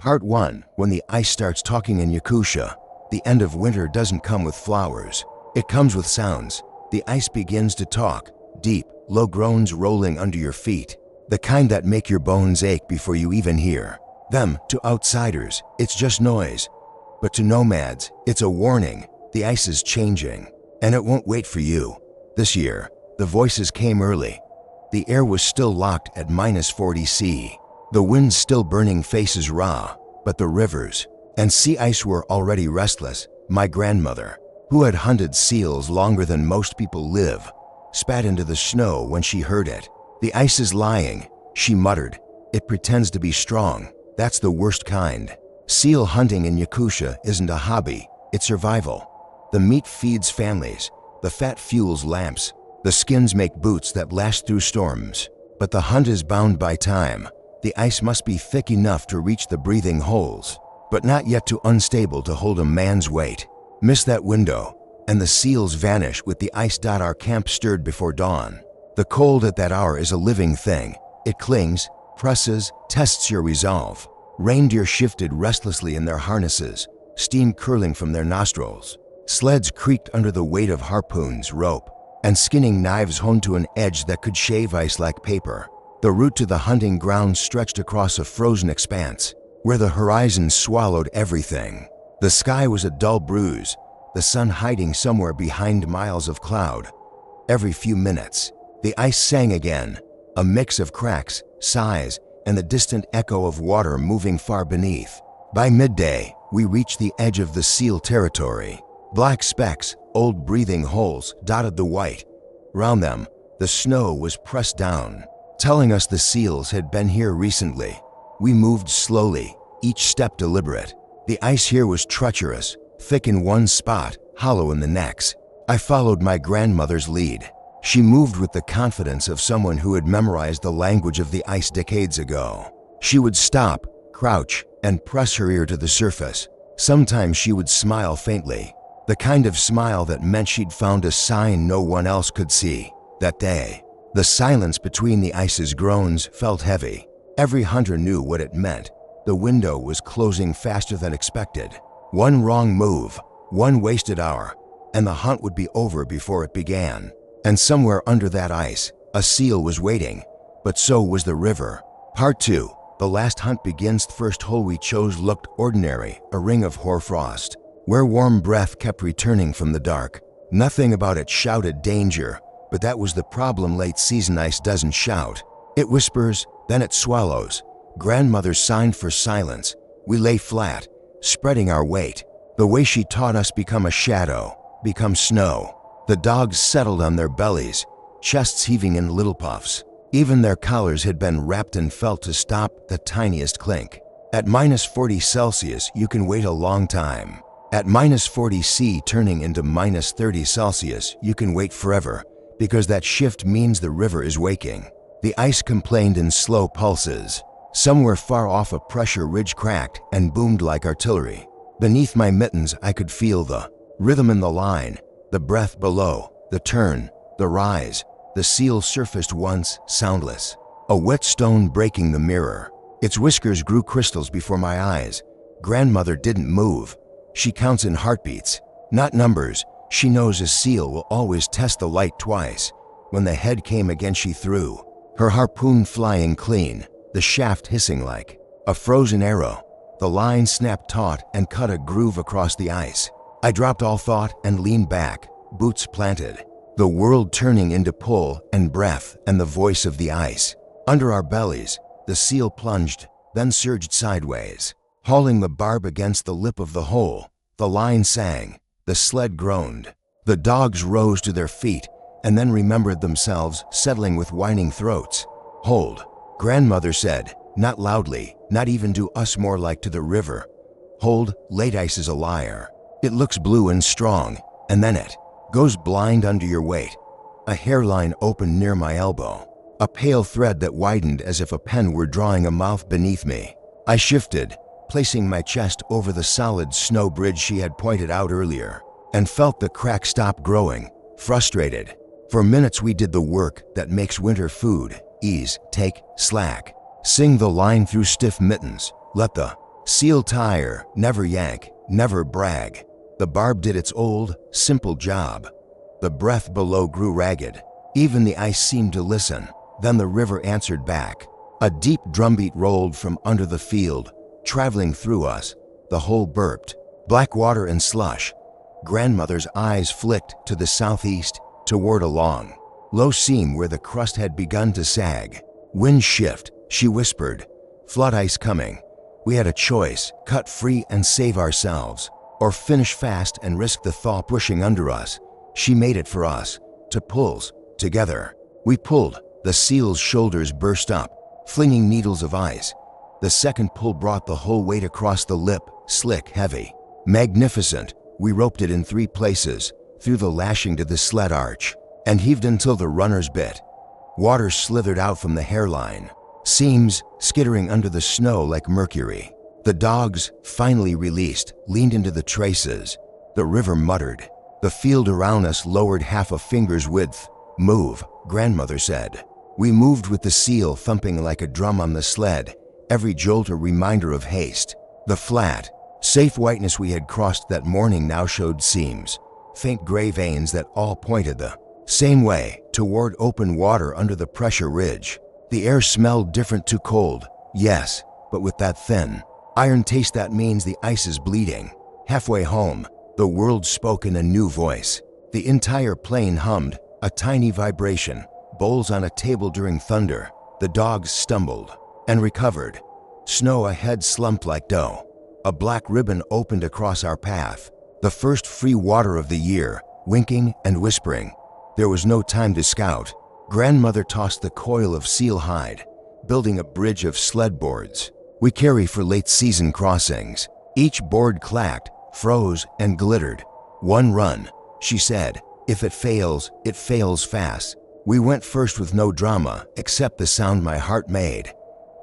Part 1. When the ice starts talking in Yakutia, the end of winter doesn't come with flowers. It comes with sounds. The ice begins to talk, deep, low groans rolling under your feet, the kind that make your bones ache before you even hear them. To outsiders, it's just noise. But to nomads, it's a warning. The ice is changing, and it won't wait for you. This year, the voices came early. The air was still locked at -40°C. The winds still burning faces raw, but the rivers and sea ice were already restless. My grandmother, who had hunted seals longer than most people live, spat into the snow when she heard it. The ice is lying, she muttered. It pretends to be strong. That's the worst kind. Seal hunting in Yakutia isn't a hobby, it's survival. The meat feeds families, the fat fuels lamps, the skins make boots that last through storms. But the hunt is bound by time. The ice must be thick enough to reach the breathing holes, but not yet too unstable to hold a man's weight. Miss that window, and the seals vanish with the ice. Our camp stirred before dawn. The cold at that hour is a living thing. It clings, presses, tests your resolve. Reindeer shifted restlessly in their harnesses, steam curling from their nostrils. Sleds creaked under the weight of harpoons, rope, and skinning knives honed to an edge that could shave ice like paper. The route to the hunting ground stretched across a frozen expanse, where the horizon swallowed everything. The sky was a dull bruise, the sun hiding somewhere behind miles of cloud. Every few minutes, the ice sang again, a mix of cracks, sighs, and the distant echo of water moving far beneath. By midday, we reached the edge of the seal territory. Black specks, old breathing holes, dotted the white. Round them, the snow was pressed down, telling us the seals had been here recently. We moved slowly, each step deliberate. The ice here was treacherous, thick in one spot, hollow in the next. I followed my grandmother's lead. She moved with the confidence of someone who had memorized the language of the ice decades ago. She would stop, crouch, and press her ear to the surface. Sometimes she would smile faintly, the kind of smile that meant she'd found a sign no one else could see. That day, the silence between the ice's groans felt heavy. Every hunter knew what it meant. The window was closing faster than expected. One wrong move, one wasted hour, and the hunt would be over before it began. And somewhere under that ice, a seal was waiting, but so was the river. Part 2. The last hunt begins. The first hole we chose looked ordinary, a ring of hoarfrost, where warm breath kept returning from the dark. Nothing about it shouted danger, but that was the problem. Late season ice doesn't shout. It whispers, then it swallows. Grandmother signed for silence. We lay flat, spreading our weight. The way she taught us: become a shadow, become snow. The dogs settled on their bellies, chests heaving in little puffs. Even their collars had been wrapped in felt to stop the tiniest clink. At -40°C, you can wait a long time. At -40°C turning into -30°C, you can wait forever, because that shift means the river is waking. The ice complained in slow pulses. Somewhere far off, a pressure ridge cracked and boomed like artillery. Beneath my mittens, I could feel the rhythm in the line, the breath below, the turn, the rise. The seal surfaced once, soundless, a wet stone breaking the mirror. Its whiskers grew crystals before my eyes. Grandmother didn't move. She counts in heartbeats, not numbers. She knows a seal will always test the light twice. When the head came again, she threw, her harpoon flying clean, the shaft hissing like a frozen arrow. The line snapped taut and cut a groove across the ice. I dropped all thought and leaned back, boots planted, the world turning into pull and breath and the voice of the ice. Under our bellies, the seal plunged, then surged sideways, hauling the barb against the lip of the hole. The line sang, the sled groaned. The dogs rose to their feet and then remembered themselves, settling with whining throats. Hold, grandmother said, not loudly, not even to us, more like to the river. Hold, late ice is a liar. It looks blue and strong, and then it goes blind under your weight. A hairline opened near my elbow, a pale thread that widened as if a pen were drawing a mouth beneath me. I shifted, placing my chest over the solid snow bridge she had pointed out earlier, and felt the crack stop growing, frustrated. For minutes we did the work that makes winter food: ease, take, slack. Sing the line through stiff mittens, let the Seal tire, never yank, never brag. The barb did its old, simple job. The breath below grew ragged. Even the ice seemed to listen. Then the river answered back. A deep drumbeat rolled from under the field, traveling through us. The hole burped. Black water and slush. Grandmother's eyes flicked to the southeast, toward a long, low seam where the crust had begun to sag. Wind shift, she whispered. Flood ice coming. We had a choice, cut free and save ourselves, or finish fast and risk the thaw pushing under us. She made it for us, to pulls, together. We pulled. The seal's shoulders burst up, flinging needles of ice. The second pull brought the whole weight across the lip, slick, heavy. Magnificent. We roped it in 3 places, through the lashing to the sled arch, and heaved until the runners bit. Water slithered out from the hairline, seams skittering under the snow like mercury. The dogs, finally released, leaned into the traces. The river muttered. The field around us lowered half a finger's width. Move, grandmother said. We moved with the seal thumping like a drum on the sled, every jolt a reminder of haste. The flat, safe whiteness we had crossed that morning now showed seams, faint gray veins that all pointed the same way, toward open water under the pressure ridge. The air smelled different, too cold, yes, but with that thin, iron taste that means the ice is bleeding. Halfway home, the world spoke in a new voice. The entire plane hummed, a tiny vibration, bowls on a table during thunder. The dogs stumbled and recovered. Snow ahead slumped like dough. A black ribbon opened across our path. The first free water of the year, winking and whispering. There was no time to scout. Grandmother tossed the coil of seal hide, building a bridge of sled boards we carry for late season crossings. Each board clacked, froze, and glittered. One run, she said. If it fails fast. We went first with no drama, except the sound my heart made.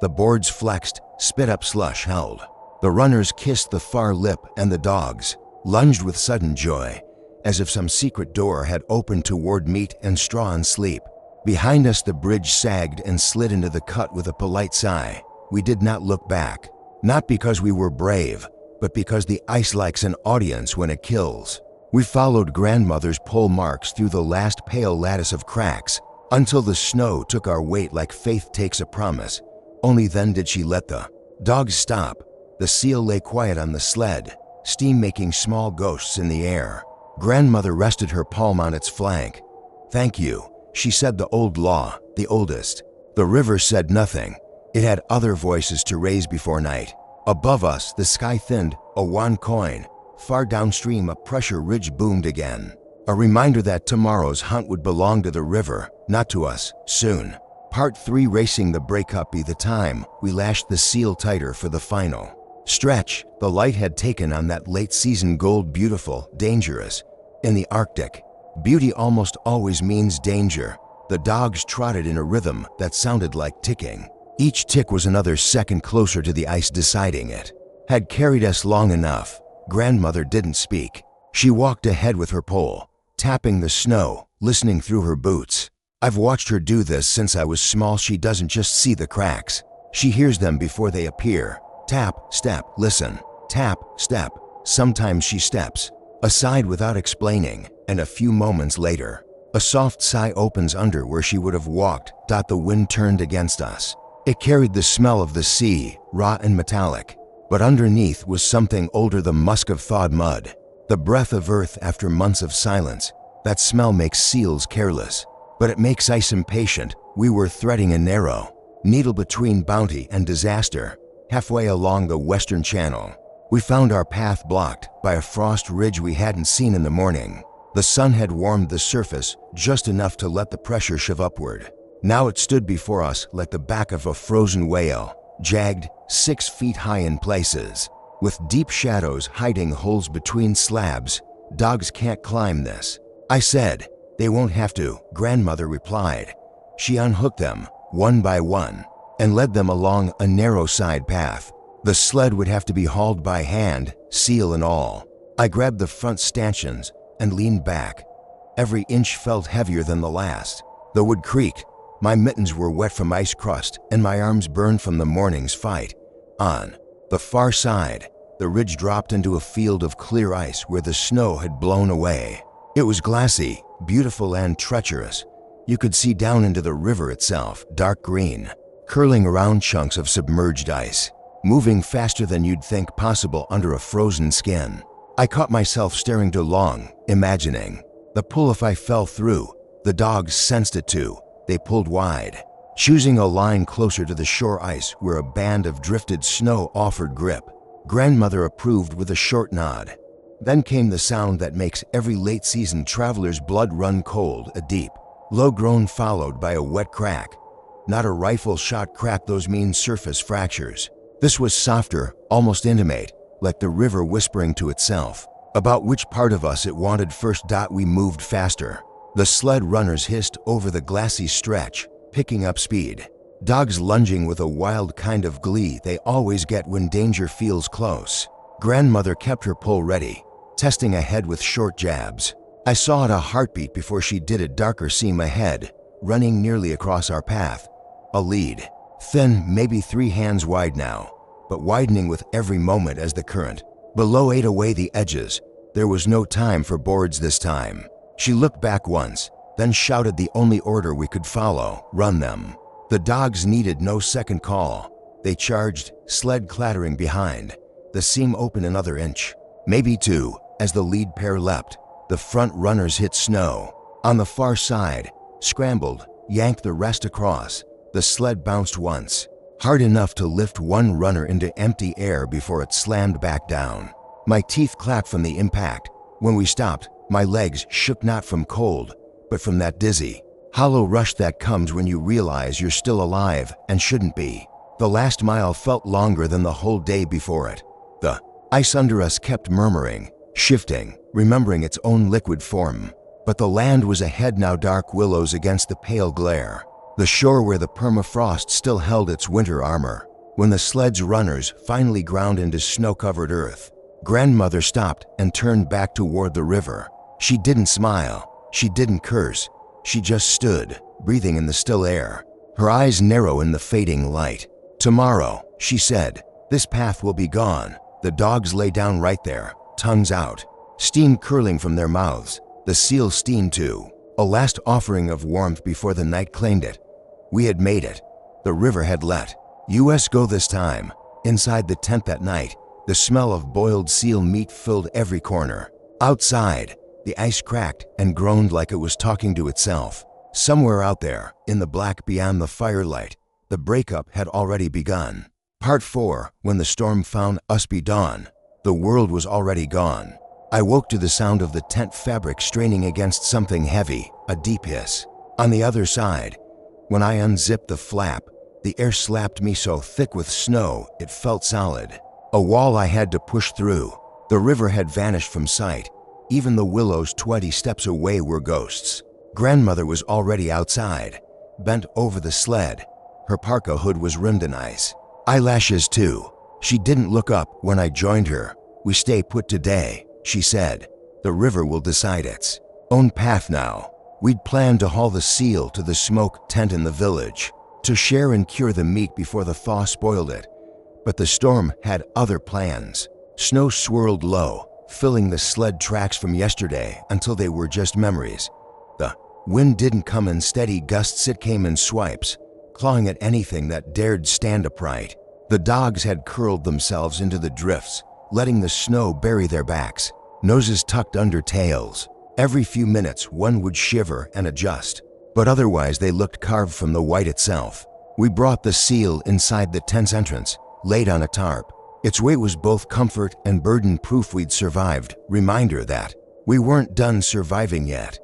The boards flexed, spit up slush held. The runners kissed the far lip, and the dogs lunged with sudden joy, as if some secret door had opened toward meat and straw and sleep. Behind us the bridge sagged and slid into the cut with a polite sigh. We did not look back, not because we were brave, but because the ice likes an audience when it kills. We followed grandmother's pole marks through the last pale lattice of cracks, until the snow took our weight like faith takes a promise. Only then did she let the dogs stop. The seal lay quiet on the sled, steam making small ghosts in the air. Grandmother rested her palm on its flank. Thank you, she said, the old law, the oldest. The river said nothing. It had other voices to raise before night. Above us, the sky thinned, a wan coin. Far downstream, a pressure ridge boomed again. A reminder that tomorrow's hunt would belong to the river, not to us, soon. Part 3, racing the breakup be the time we lashed the seal tighter for the final stretch. The light had taken on that late season gold, beautiful, dangerous. In the Arctic, beauty almost always means danger. The dogs trotted in a rhythm that sounded like ticking. Each tick was another second closer to the ice deciding it had carried us long enough. Grandmother didn't speak. She walked ahead with her pole, tapping the snow, listening through her boots. I've watched her do this since I was small. She doesn't just see the cracks. She hears them before they appear. Tap, step, listen. Tap, step. Sometimes she steps aside without explaining, and a few moments later, a soft sigh opens under where she would have walked. The wind turned against us. It carried the smell of the sea, raw and metallic. But underneath was something older, the musk of thawed mud, the breath of earth after months of silence. That smell makes seals careless, but it makes ice impatient. We were threading a narrow needle between bounty and disaster. Halfway along the western channel, we found our path blocked by a frost ridge we hadn't seen in the morning. The sun had warmed the surface just enough to let the pressure shove upward. Now it stood before us like the back of a frozen whale, jagged, 6 feet high in places, with deep shadows hiding holes between slabs. Dogs can't climb this, I said. They won't have to, grandmother replied. She unhooked them, one by one, and led them along a narrow side path. The sled would have to be hauled by hand, seal and all. I grabbed the front stanchions and leaned back. Every inch felt heavier than the last. The wood creaked. My mittens were wet from ice crust, and my arms burned from the morning's fight. On The far side, the ridge dropped into a field of clear ice where the snow had blown away. It was glassy, beautiful, and treacherous. You could see down into the river itself, dark green, curling around chunks of submerged ice, moving faster than you'd think possible under a frozen skin. I caught myself staring too long, imagining the pull if I fell through. The dogs sensed it too. They pulled wide, choosing a line closer to the shore ice where a band of drifted snow offered grip. Grandmother approved with a short nod. Then came the sound that makes every late-season traveler's blood run cold, a deep, low groan followed by a wet crack. Not a rifle-shot crack, those mean surface fractures. This was softer, almost intimate, like the river whispering to itself about which part of us it wanted first. We moved faster. The sled runners hissed over the glassy stretch, picking up speed. Dogs lunging with a wild kind of glee they always get when danger feels close. Grandmother kept her pull ready, testing ahead with short jabs. I saw it a heartbeat before she did a darker seam ahead, running nearly across our path. A lead, thin, maybe 3 hands wide now, but widening with every moment as the current below ate away the edges. There was no time for boards this time. She looked back once, then shouted the only order we could follow: run them. The dogs needed no second call. They charged, sled clattering behind. The seam opened another inch, maybe 2, as the lead pair leapt. The front runners hit snow. On the far side, scrambled, yanked the rest across. The sled bounced once, hard enough to lift one runner into empty air before it slammed back down. My teeth clacked from the impact. When we stopped, my legs shook, not from cold, but from that dizzy, hollow rush that comes when you realize you're still alive and shouldn't be. The last mile felt longer than the whole day before it. The ice under us kept murmuring, shifting, remembering its own liquid form. But the land was ahead now, dark willows against the pale glare. The shore where the permafrost still held its winter armor. When the sled's runners finally ground into snow-covered earth, Grandmother stopped and turned back toward the river. She didn't smile. She didn't curse. She just stood, breathing in the still air, her eyes narrow in the fading light. "Tomorrow," she said, "this path will be gone." The dogs lay down right there, tongues out, steam curling from their mouths. The seal steamed too, a last offering of warmth before the night claimed it. We had made it. The river had let us go this time. Inside the tent that night, the smell of boiled seal meat filled every corner. Outside, the ice cracked and groaned like it was talking to itself. Somewhere out there, in the black beyond the firelight, the breakup had already begun. Part 4, when the storm found us be dawn. The world was already gone. I woke to the sound of the tent fabric straining against something heavy, a deep hiss. On the other side, when I unzipped the flap, the air slapped me so thick with snow it felt solid. A wall I had to push through. The river had vanished from sight. Even the willows 20 steps away were ghosts. Grandmother was already outside, bent over the sled. Her parka hood was rimmed in ice. Eyelashes too. She didn't look up when I joined her. "We stay put today," she said. "The river will decide its own path now." We'd planned to haul the seal to the smoke tent in the village, to share and cure the meat before the thaw spoiled it. But the storm had other plans. Snow swirled low, filling the sled tracks from yesterday until they were just memories. The wind didn't come in steady gusts, it came in swipes, clawing at anything that dared stand upright. The dogs had curled themselves into the drifts, letting the snow bury their backs, noses tucked under tails. Every few minutes one would shiver and adjust, but otherwise they looked carved from the white itself. We brought the seal inside the tent's entrance, laid on a tarp. Its weight was both comfort and burden proof we'd survived, reminder that we weren't done surviving yet.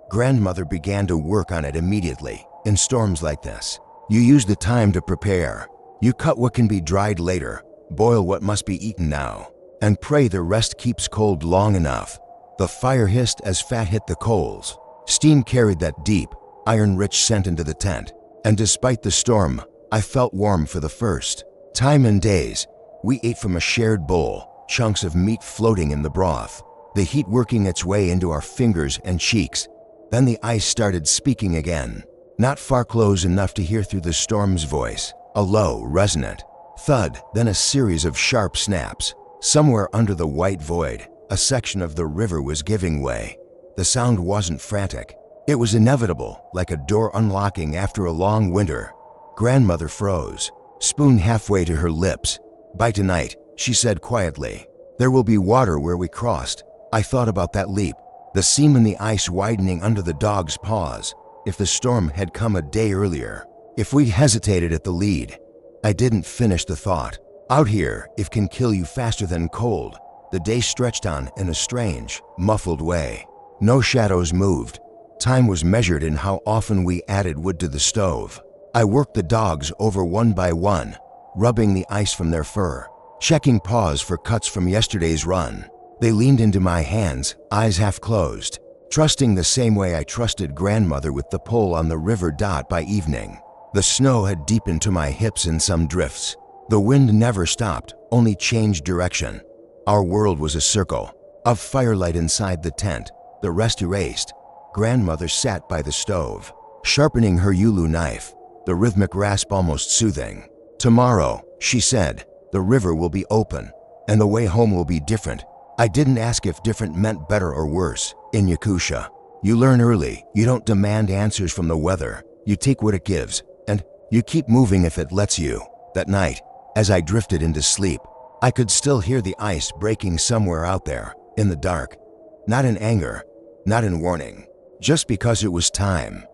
Grandmother began to work on it immediately. In storms like this, you use the time to prepare. You cut what can be dried later, boil what must be eaten now, and pray the rest keeps cold long enough. The fire hissed as fat hit the coals. Steam carried that deep, iron-rich scent into the tent, and despite the storm, I felt warm for the first time in days. We ate from a shared bowl, chunks of meat floating in the broth, the heat working its way into our fingers and cheeks. Then the ice started speaking again, not far close enough to hear through the storm's voice, a low, resonant, Thud, then a series of sharp snaps. Somewhere under the white void, a section of the river was giving way. The sound wasn't frantic. It was inevitable, like a door unlocking after a long winter. Grandmother froze, spoon halfway to her lips. "By tonight," she said quietly, "there will be water where we crossed." I thought about that leap, the seam in the ice widening under the dog's paws. If the storm had come a day earlier, if we'd hesitated at the lead. I didn't finish the thought. Out here, it can kill you faster than cold. The day stretched on in a strange, muffled way. No shadows moved. Time was measured in how often we added wood to the stove. I worked the dogs over one by one, rubbing the ice from their fur, checking paws for cuts from yesterday's run. They leaned into my hands, eyes half closed, trusting the same way I trusted grandmother with the pull on the river. By evening, the snow had deepened to my hips in some drifts. The wind never stopped, only changed direction. Our world was a circle of firelight inside the tent, the rest erased. Grandmother sat by the stove, sharpening her Yulu knife, the rhythmic rasp almost soothing. "Tomorrow," she said, "the river will be open, and the way home will be different." I didn't ask if different meant better or worse. In Yakutia, you learn early. You don't demand answers from the weather. You take what it gives, and you keep moving if it lets you. That night, as I drifted into sleep, I could still hear the ice breaking somewhere out there, in the dark. Not in anger, not in warning, just because it was time.